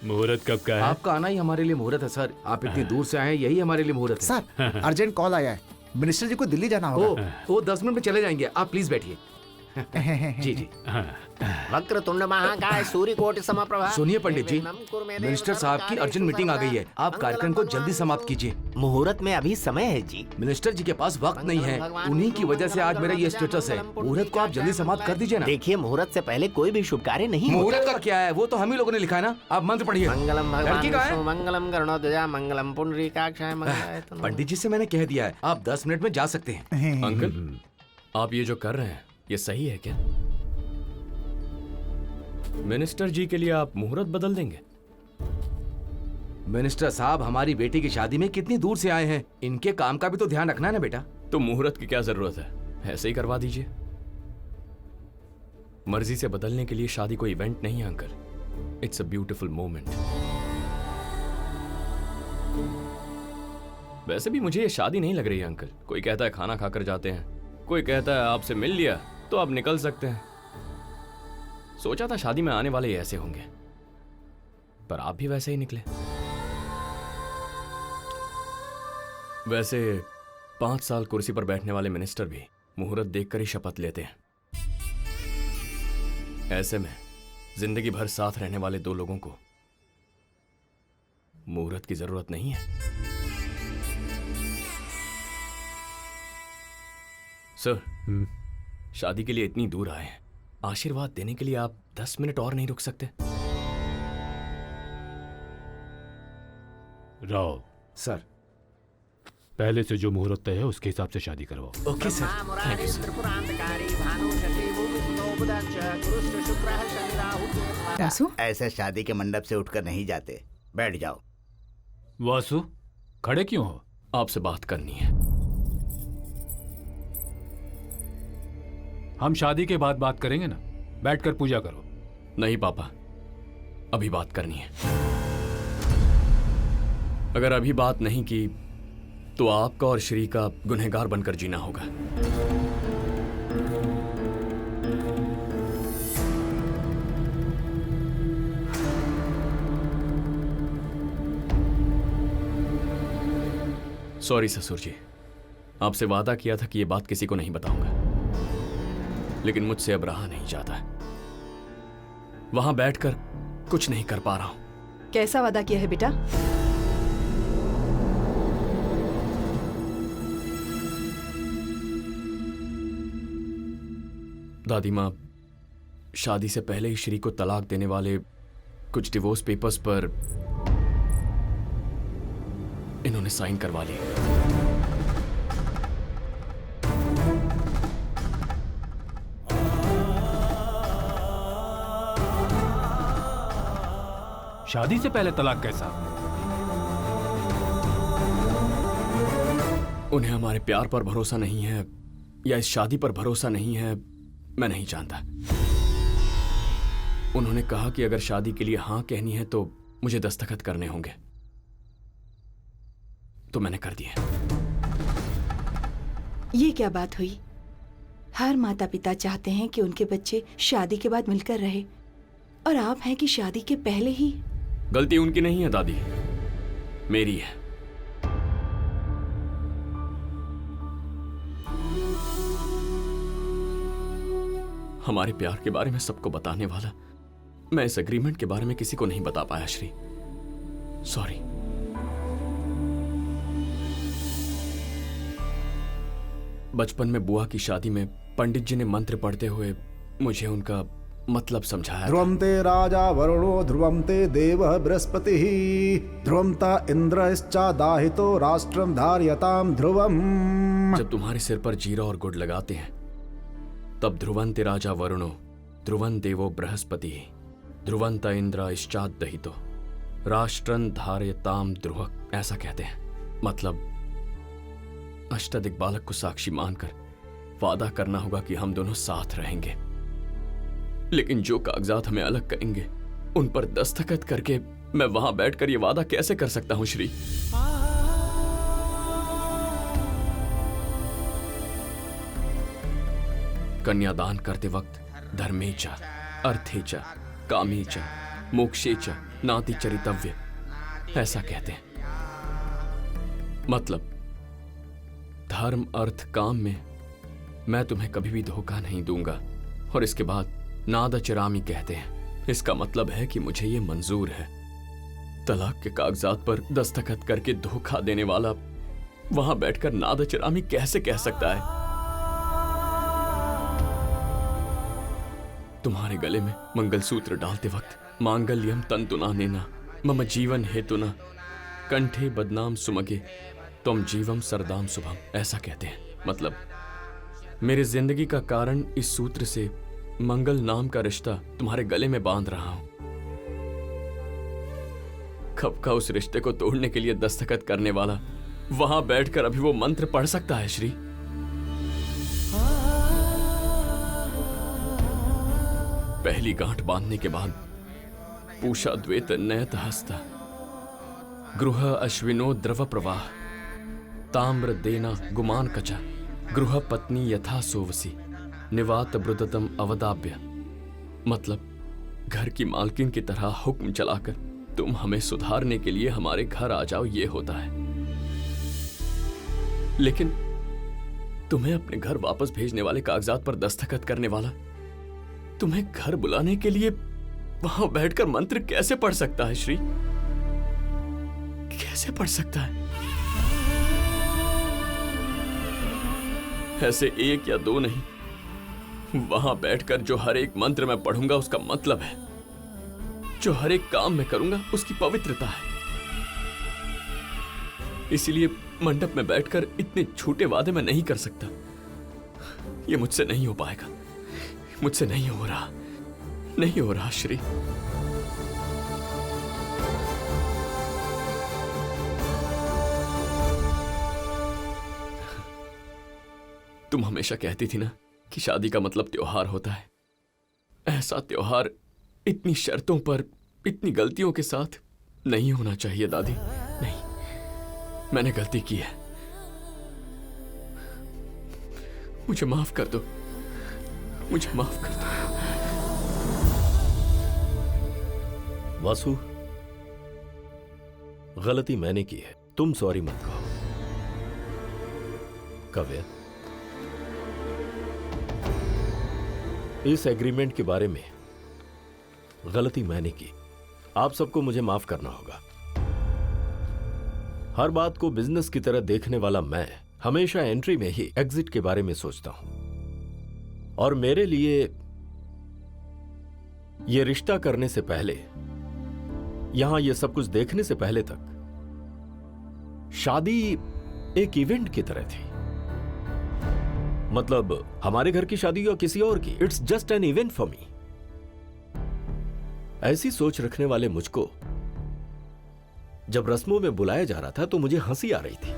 मुहूर्त कब का है? आपका आना ही हमारे लिए मुहूर्त है सर। आप इतनी दूर से आए हैं, यही हमारे लिए मुहूर्त है। सर अर्जेंट कॉल आया है, मिनिस्टर जी को दिल्ली जाना होगा। वो 10 मिनट में चले जाएंगे, आप प्लीज बैठिए। जी जी। वक्रतुंड महाकाय सूर्यकोटि समप्रभा। सुनिए पंडित जी, मिनिस्टर साहब की अर्जेंट मीटिंग आ गई है। आप कार्यक्रम को जल्दी समाप्त कीजिए। मुहूर्त में अभी समय है जी। मिनिस्टर जी के पास वक्त नहीं है, उन्हीं की वजह से आज मेरा ये स्टेटस है। मुहूर्त को आप जल्दी समाप्त कर दीजिए ना। देखिए मुहूर्त से पहले कोई भी शुभ कार्य नहीं होता। मुहूर्त का क्या है, वो तो हम ही लोगों ने लिखा है ना। आप मंत्र पढ़िए। मंगलम लड़की भगवान का है? विष्णु मंगलम गरुड़ध्वजा मंगलम पुंडरीकाक्षाय मंगलाय तनोहरि। पंडित जी से मैंने कह दिया है, आप 10 मिनट में जा सकते हैं। अंकल, आप ये जो कर रहे हैं ये सही है क्या? मिनिस्टर जी के लिए आप मुहूर्त बदल देंगे? मिनिस्टर साहब हमारी बेटी की शादी में कितनी दूर से आए हैं, इनके काम का भी तो ध्यान रखना है ना बेटा। तो मुहूर्त की क्या जरूरत है, ऐसे ही करवा दीजिए। मर्जी से बदलने के लिए शादी कोई इवेंट नहीं है uncle, it's a beautiful moment. वैसे भी मुझे ये शादी नहीं लग रही है अंकल। कोई कहता है खाना खाकर जाते हैं, कोई कहता है आपसे मिल लिया तो आप निकल सकते हैं। सोचा था शादी में आने वाले ऐसे होंगे, पर आप भी वैसे ही निकले। वैसे 5 साल कुर्सी पर बैठने वाले मिनिस्टर भी मुहूर्त देखकर ही शपथ लेते हैं। ऐसे में जिंदगी भर साथ रहने वाले दो लोगों को मुहूर्त की जरूरत नहीं है। सर, शादी के लिए इतनी दूर आए हैं, आशीर्वाद देने के लिए आप 10 मिनट और नहीं रुक सकते? राव सर। पहले से जो मुहूर्त तय है उसके हिसाब से शादी करवाओ। Okay sir. Thank you sir. Vasu, ऐसे शादी के मंडप से उठकर नहीं जाते, बैठ जाओ। वासु, खड़े क्यों हो? आपसे बात करनी है। हम शादी के बाद बात करेंगे ना, बैठकर पूजा करो। नहीं पापा, अभी बात करनी है। अगर अभी बात नहीं की तो आपका और श्री का गुनहगार बनकर जीना होगा। सॉरी ससुर जी, आपसे वादा किया था कि ये बात किसी को नहीं बताऊंगा, लेकिन मुझसे अब रहा नहीं जाता। वहां बैठकर कुछ नहीं कर पा रहा हूं। कैसा वादा किया है बेटा? दादी माँ, शादी से पहले ही श्री को तलाक देने वाले कुछ डिवोर्स पेपर्स पर इन्होंने साइन करवा लिए। शादी से पहले तलाक कैसा? उन्हें हमारे प्यार पर भरोसा नहीं है या इस शादी पर भरोसा नहीं है, मैं नहीं जानता। उन्होंने कहा कि अगर शादी के लिए हां कहनी है तो मुझे दस्तखत करने होंगे, तो मैंने कर दिए। ये क्या बात हुई? हर माता पिता चाहते हैं कि उनके बच्चे शादी के बाद मिलकर रहे, और आप हैं कि शादी के पहले ही। गलती उनकी नहीं है दादी, मेरी है। हमारे प्यार के बारे में सबको बताने वाला मैं इस एग्रीमेंट के बारे में किसी को नहीं बता पाया श्री, सॉरी। बचपन में बुआ की शादी में पंडित जी ने मंत्र पढ़ते हुए मुझे उनका मतलब समझाया। ध्रुवं ते राजा वरुणो ध्रुवं ते देवः बृहस्पतिः ध्रुवं ता इंद्रश्चादाहितो राष्ट्रं धार्यतां ध्रुवम्। जब तुम्हारे सिर पर जीरा और गुड़ लगाते हैं तब ध्रुवंते राजा वरुणो ध्रुवं देवो बृहस्पति ध्रुवंत इंद्र इश्चात दहितो राष्ट्रं धार्यताम ध्रुव, ऐसा कहते हैं। मतलब अष्टदिक्पालक को साक्षी मानकर वादा करना होगा कि हम दोनों साथ रहेंगे, लेकिन जो कागजात हमें अलग करेंगे उन पर दस्तखत करके मैं वहां बैठकर यह वादा कैसे कर सकता हूं श्री? कन्यादान करते वक्त धर्मेचा, अर्थेचा, कामेचा, मोक्षेचा नाति चरितव्य, ऐसा कहते हैं। मतलब धर्म अर्थ काम में मैं तुम्हें कभी भी धोखा नहीं दूंगा। और इसके बाद नादचरामी कहते हैं, इसका मतलब है कि मुझे ये मंजूर है। तलाक के कागजात पर दस्तखत करके धोखा देने वाला वहां बैठकर नादचरामी कैसे कह सकता है? तुम्हारे गले में मंगलसूत्र डालते वक्त मांगल्यम तंतुना नेना मम जीवन हेतुना कंठे बदनाम सुमगे तुम जीवम सरदाम शुभम, ऐसा कहते हैं। मतलब मेरे जिंदगी का कारण इस सूत्र से मंगल नाम का रिश्ता तुम्हारे गले में बांध रहा हूं। कब का उस रिश्ते को तोड़ने के लिए दस्तखत करने वाला वहां बैठकर अभी वो मंत्र पढ़ सकता है श्री? पहली गांठ बांधने के बाद पूषा द्वेत नयत हस्ता गृह अश्विनो द्रव प्रवाह ताम्र देना गुमान कचा गृह पत्नी यथा सोवसी निवात ब्रुदतम अवदाभ्य। मतलब घर की मालकिन की तरह हुक्म चलाकर तुम हमें सुधारने के लिए हमारे घर आ जाओ, ये होता है। लेकिन तुम्हें अपने घर वापस भेजने वाले कागजात पर दस्तखत करने वाला तुम्हें घर बुलाने के लिए वहां बैठकर मंत्र कैसे पढ़ सकता है श्री? कैसे पढ़ सकता है? ऐसे एक या दो नहीं, वहां बैठकर जो हर एक मंत्र मैं पढ़ूंगा उसका मतलब है, जो हर एक काम मैं करूंगा उसकी पवित्रता है। इसीलिए मंडप में बैठकर इतने झूठे वादे मैं नहीं कर सकता। ये मुझसे नहीं हो पाएगा, मुझसे नहीं हो रहा, नहीं हो रहा श्री। तुम हमेशा कहती थी ना कि शादी का मतलब त्योहार होता है। ऐसा त्योहार इतनी शर्तों पर, इतनी गलतियों के साथ नहीं होना चाहिए दादी। नहीं, मैंने गलती की है, मुझे माफ कर दो, मुझे माफ कर दो। वासु, गलती मैंने की है, तुम सॉरी मत कहो। काव्या, इस एग्रीमेंट के बारे में गलती मैंने की, आप सबको मुझे माफ करना होगा। हर बात को बिजनेस की तरह देखने वाला मैं हमेशा एंट्री में ही एग्जिट के बारे में सोचता हूं, और मेरे लिए यह रिश्ता करने से पहले, यहां यह सब कुछ देखने से पहले तक शादी एक इवेंट की तरह थी। मतलब हमारे घर की शादी या किसी और की, it's just an event for me. ऐसी सोच रखने वाले मुझको जब रस्मों में बुलाया जा रहा था तो मुझे हंसी आ रही थी।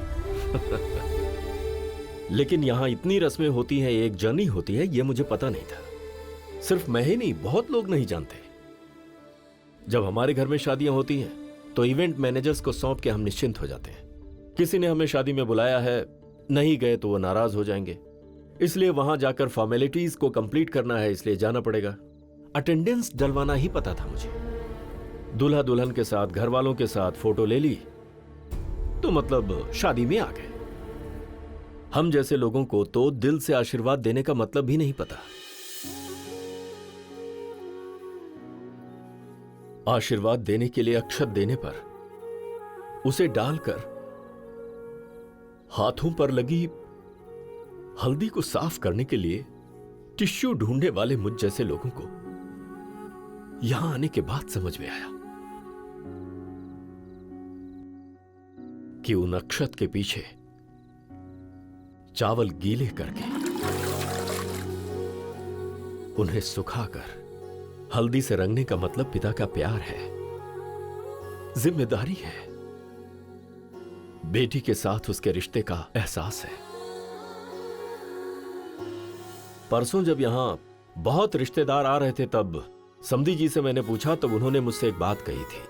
लेकिन यहां इतनी रस्में होती हैं, एक जर्नी होती है, यह मुझे पता नहीं था। सिर्फ मैं ही नहीं, बहुत लोग नहीं जानते। जब हमारे घर में शादियां होती हैं तो इवेंट मैनेजर्स को सौंप के हम निश्चिंत हो जाते हैं। किसी ने हमें शादी में बुलाया है, नहीं गए तो वो नाराज हो जाएंगे, इसलिए वहां जाकर फॉर्मेलिटीज को कंप्लीट करना है, इसलिए जाना पड़ेगा। अटेंडेंस डलवाना ही पता था मुझे। दूल्हा दुल्हन के साथ, घर वालों के साथ फोटो ले ली तो मतलब शादी में आ गए। हम जैसे लोगों को तो दिल से आशीर्वाद देने का मतलब भी नहीं पता। आशीर्वाद देने के लिए अक्षत देने पर उसे डालकर हाथों पर लगी हल्दी को साफ करने के लिए टिश्यू ढूंढने वाले मुझ जैसे लोगों को यहां आने के बाद समझ में आया कि उन अक्षत के पीछे चावल गीले करके उन्हें सुखाकर हल्दी से रंगने का मतलब पिता का प्यार है, जिम्मेदारी है, बेटी के साथ उसके रिश्ते का एहसास है। परसों जब यहां बहुत रिश्तेदार आ रहे थे तब समधी जी से मैंने पूछा, तब उन्होंने मुझसे एक बात कही थी,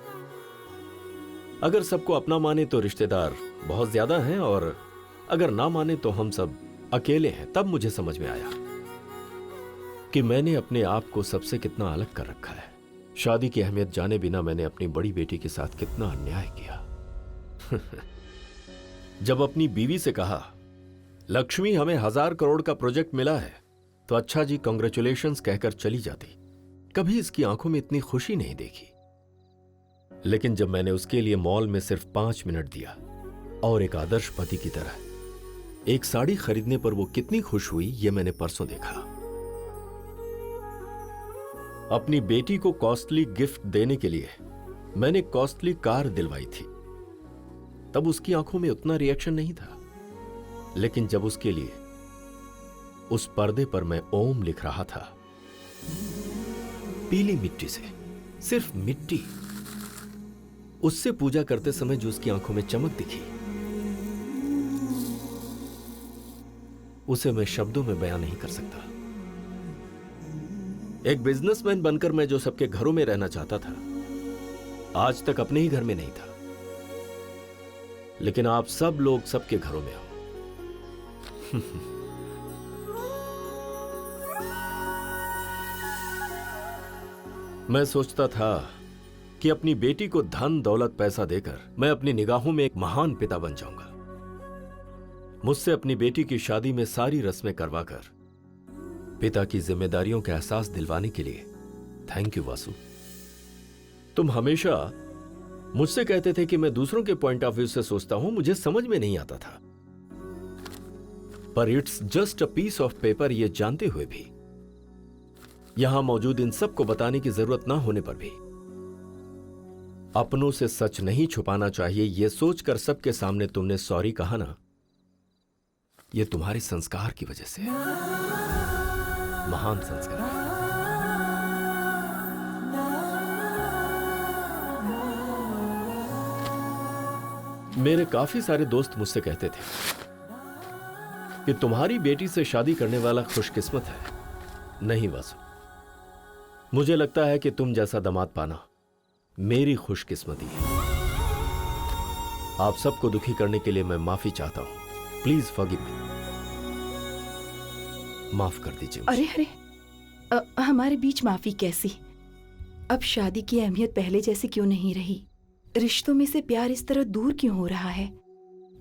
अगर सबको अपना माने तो रिश्तेदार बहुत ज्यादा हैं और अगर ना माने तो हम सब अकेले हैं। तब मुझे समझ में आया कि मैंने अपने आप को सबसे कितना अलग कर रखा है। शादी की अहमियत जाने बिना मैंने अपनी बड़ी बेटी के साथ कितना अन्याय किया। जब अपनी बीवी से कहा, लक्ष्मी हमें 1000 करोड़ का प्रोजेक्ट मिला है, तो अच्छा जी कांग्रेचुलेशंस कहकर चली जाती। कभी इसकी आंखों में इतनी खुशी नहीं देखी। लेकिन जब मैंने उसके लिए मॉल में सिर्फ 5 मिनट दिया और एक आदर्श पति की तरह एक साड़ी खरीदने पर वो कितनी खुश हुई, ये मैंने परसों देखा। अपनी बेटी को कॉस्टली गिफ्ट देने के लिए मैंने कॉस्टली कार दिलवाई थी। तब उसकी आंखों में उतना रिएक्शन नहीं था। लेकिन जब उसके लिए उस पर्दे पर मैं ओम लिख रहा था, पीली मिट्टी से, सिर्फ मिट्टी, उससे पूजा करते समय जो उसकी आंखों में चमक दिखी, उसे मैं शब्दों में बयान नहीं कर सकता। एक बिजनेसमैन बनकर मैं जो सबके घरों में रहना चाहता था, आज तक अपने ही घर में नहीं था। लेकिन आप सब लोग सबके घरों में हो। मैं सोचता था कि अपनी बेटी को धन दौलत पैसा देकर मैं अपनी निगाहों में एक महान पिता बन जाऊंगा। मुझसे अपनी बेटी की शादी में सारी रस्में करवाकर पिता की जिम्मेदारियों का एहसास दिलवाने के लिए थैंक यू वासु। तुम हमेशा मुझसे कहते थे कि मैं दूसरों के पॉइंट ऑफ व्यू से सोचता हूं, मुझे समझ में नहीं आता था। पर it's just a piece of paper, ये जानते हुए भी, यहां मौजूद इन सबको बताने की जरूरत ना होने पर भी, अपनों से सच नहीं छुपाना चाहिए, यह सोचकर सबके सामने तुमने सॉरी कहा ना, यह तुम्हारे संस्कार की वजह से है। महान संस्कार है। मेरे काफी सारे दोस्त मुझसे कहते थे कि तुम्हारी बेटी से शादी करने वाला खुशकिस्मत है। नहीं वासु, मुझे लगता है कि तुम जैसा दामाद पाना मेरी खुशकिस्मती है। आप सबको दुखी करने के लिए मैं माफी चाहता हूं। Please forgive me. माफ कर दीजिए मुझे। अरे अरे, हमारे बीच माफी कैसी? अब शादी की अहमियत पहले जैसी क्यों नहीं रही? रिश्तों में से प्यार इस तरह दूर क्यों हो रहा है?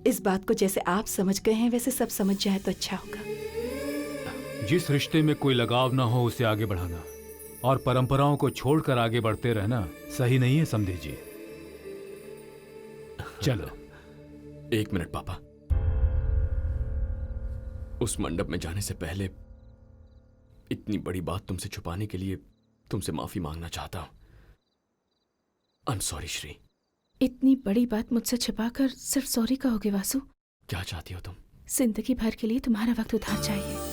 इस बात को जैसे आप समझ गए हैं वैसे सब समझ जाए तो अच्छा होगा। जिस रिश्ते में कोई लगाव ना हो उसे आगे बढ़ाना और परंपराओं को छोड़कर आगे बढ़ते रहना सही नहीं है, समझे जी। चलो। 1 मिनट पापा। उस मंडप में जाने से पहले इतनी बड़ी बात तुमसे छुपाने के लिए तुमसे माफी मांगना चाहता हूं। I am sorry Shri. इतनी बड़ी बात मुझसे छिपाकर सिर्फ सॉरी कहोगे वासु? क्या चाहती हो तुम? जिंदगी भर के लिए तुम्हारा वक्त उधार चाहिए।